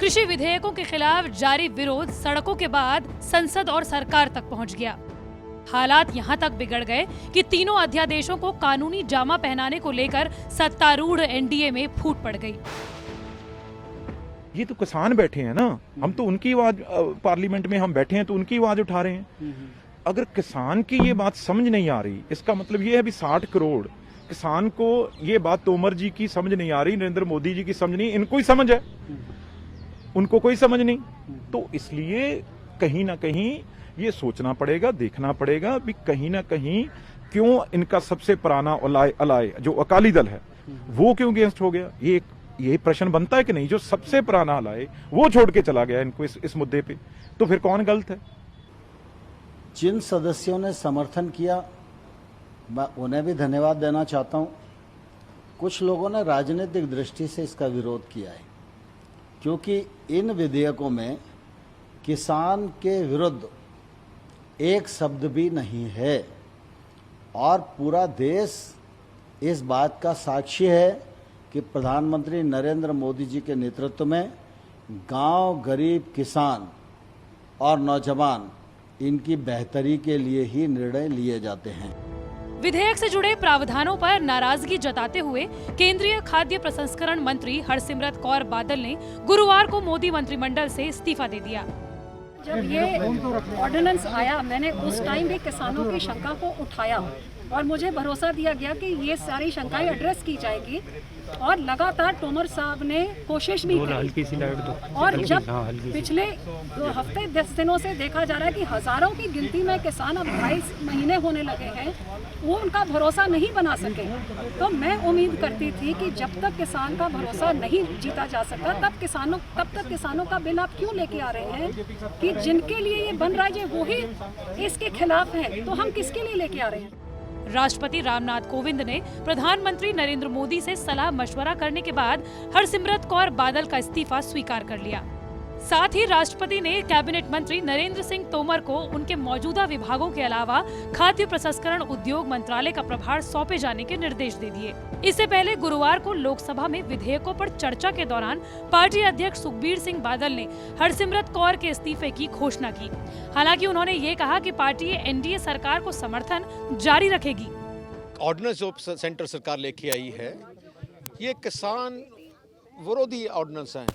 कृषि विधेयकों के खिलाफ जारी विरोध सड़कों के बाद संसद और सरकार तक पहुंच गया। हालात यहां तक बिगड़ गए कि तीनों अध्यादेशों को कानूनी जामा पहनाने को लेकर सत्तारूढ़ एनडीए में फूट पड़ गई। ये तो किसान बैठे हैं ना, हम तो उनकी आवाज, पार्लियामेंट में हम बैठे हैं तो उनकी आवाज उठा रहे हैं। अगर किसान की ये बात समझ नहीं आ रही, इसका मतलब ये है भी 60 करोड़ किसान को ये बात तोमर जी की समझ नहीं आ रही, नरेंद्र मोदी जी की समझ नहीं, इनको ही समझ है, उनको कोई समझ नहीं। तो इसलिए कहीं ना कहीं ये सोचना पड़ेगा, देखना पड़ेगा भी कहीं ना कहीं क्यों इनका सबसे पुराना अलाय जो अकाली दल है वो क्यों अगेंस्ट हो गया। ये प्रश्न बनता है कि नहीं, जो सबसे पुराना अलाय वो छोड़ के चला गया इनको इस मुद्दे पे, तो फिर कौन गलत है। जिन सदस्यों ने समर्थन किया मैं उन्हें भी धन्यवाद देना चाहता हूं। कुछ लोगों ने राजनीतिक दृष्टि से इसका विरोध किया है, क्योंकि इन विधेयकों में किसान के विरुद्ध एक शब्द भी नहीं है और पूरा देश इस बात का साक्षी है कि प्रधानमंत्री नरेंद्र मोदी जी के नेतृत्व में गांव, गरीब, किसान और नौजवान इनकी बेहतरी के लिए ही निर्णय लिए जाते हैं। विधेयक से जुड़े प्रावधानों पर नाराजगी जताते हुए केंद्रीय खाद्य प्रसंस्करण मंत्री हरसिमरत कौर बादल ने गुरुवार को मोदी मंत्रिमंडल से इस्तीफा दे दिया। जब ये ऑर्डिनेंस आया, मैंने उस टाइम भी किसानों की शंका को उठाया और मुझे भरोसा दिया गया कि ये सारी शंकाएं एड्रेस की जाएगी और लगातार तोमर साहब ने कोशिश भी की। और जब पिछले 2 हफ्ते 10 दिनों से देखा जा रहा है कि हजारों की गिनती में किसान अब 22 महीने होने लगे हैं, वो उनका भरोसा नहीं बना सके, तो मैं उम्मीद करती थी कि जब तक किसान का भरोसा नहीं जीता जा सकता तब तक किसानों का बिल आप क्यों लेके आ रहे हैं कि जिनके लिए ये बन रहा है वो ही इसके खिलाफ है, तो हम किसके लिए लेके आ रहे हैं। राष्ट्रपति रामनाथ कोविंद ने प्रधानमंत्री नरेंद्र मोदी से सलाह मशवरा करने के बाद हरसिमरत कौर बादल का इस्तीफा स्वीकार कर लिया। साथ ही राष्ट्रपति ने कैबिनेट मंत्री नरेंद्र सिंह तोमर को उनके मौजूदा विभागों के अलावा खाद्य प्रसंस्करण उद्योग मंत्रालय का प्रभार सौंपे जाने के निर्देश दे दिए। इससे पहले गुरुवार को लोकसभा में विधेयकों पर चर्चा के दौरान पार्टी अध्यक्ष सुखबीर सिंह बादल ने हरसिमरत कौर के इस्तीफे की घोषणा की। हालांकि उन्होंने ये कहा कि पार्टी एनडीए सरकार को समर्थन जारी रखेगी। ऑर्डिनेंस जो सेंटर सरकार लेके आई है, ये किसान विरोधी ऑर्डिनेंस है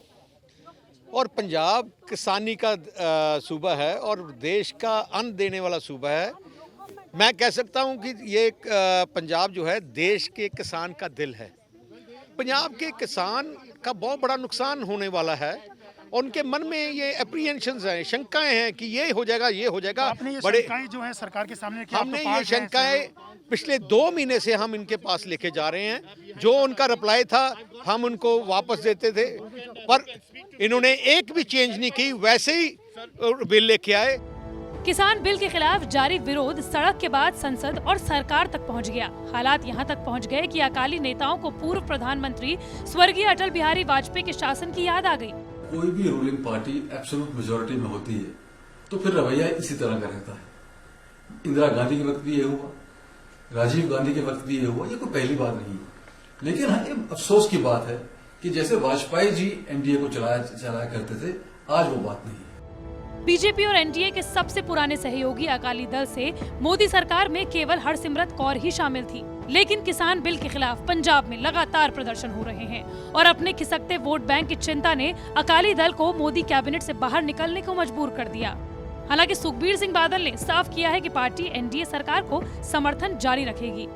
और पंजाब किसानी का सूबा है और देश का अन्न देने वाला सूबा है। मैं कह सकता हूं कि ये पंजाब जो है देश के किसान का दिल है। पंजाब के किसान का बहुत बड़ा नुकसान होने वाला है। उनके मन में ये एप्रीहेंशंस हैं, शंकाएं हैं कि ये हो जाएगा, ये हो जाएगा। बड़े शंकाएं जो है सरकार के सामने हमने ये शंकाएं पिछले 2 महीने से हम इनके पास लेके जा रहे हैं। जो उनका रिप्लाई था हम उनको वापस देते थे, पर इन्होंने एक भी चेंज नहीं की, वैसे ही बिल लेके आए। किसान बिल के खिलाफ जारी विरोध सड़क के बाद संसद और सरकार तक पहुंच गया। हालात यहां तक पहुंच गए कि अकाली नेताओं को पूर्व प्रधानमंत्री स्वर्गीय अटल बिहारी वाजपेयी के शासन की याद आ गई। कोई भी रूलिंग पार्टी एब्सोल्यूट मेजोरिटी में होती है तो फिर रवैया इसी तरह का रहता है। इंदिरा गांधी के वक्त भी ये हुआ, राजीव गांधी के वक्त भी ये हुआ, ये कोई पहली बात नहीं है। लेकिन हाँ, ये अफसोस की बात है कि जैसे वाजपेयी जी एनडीए को चलाया करते थे, आज वो बात नहीं है। बीजेपी और एनडीए के सबसे पुराने सहयोगी अकाली दल से मोदी सरकार में केवल हरसिमरत कौर ही शामिल थी। लेकिन किसान बिल के खिलाफ पंजाब में लगातार प्रदर्शन हो रहे हैं और अपने खिसकते वोट बैंक की चिंता ने अकाली दल को मोदी कैबिनेट से बाहर निकलने को मजबूर कर दिया। हालांकि सुखबीर सिंह बादल ने साफ किया है कि पार्टी एनडीए सरकार को समर्थन जारी रखेगी।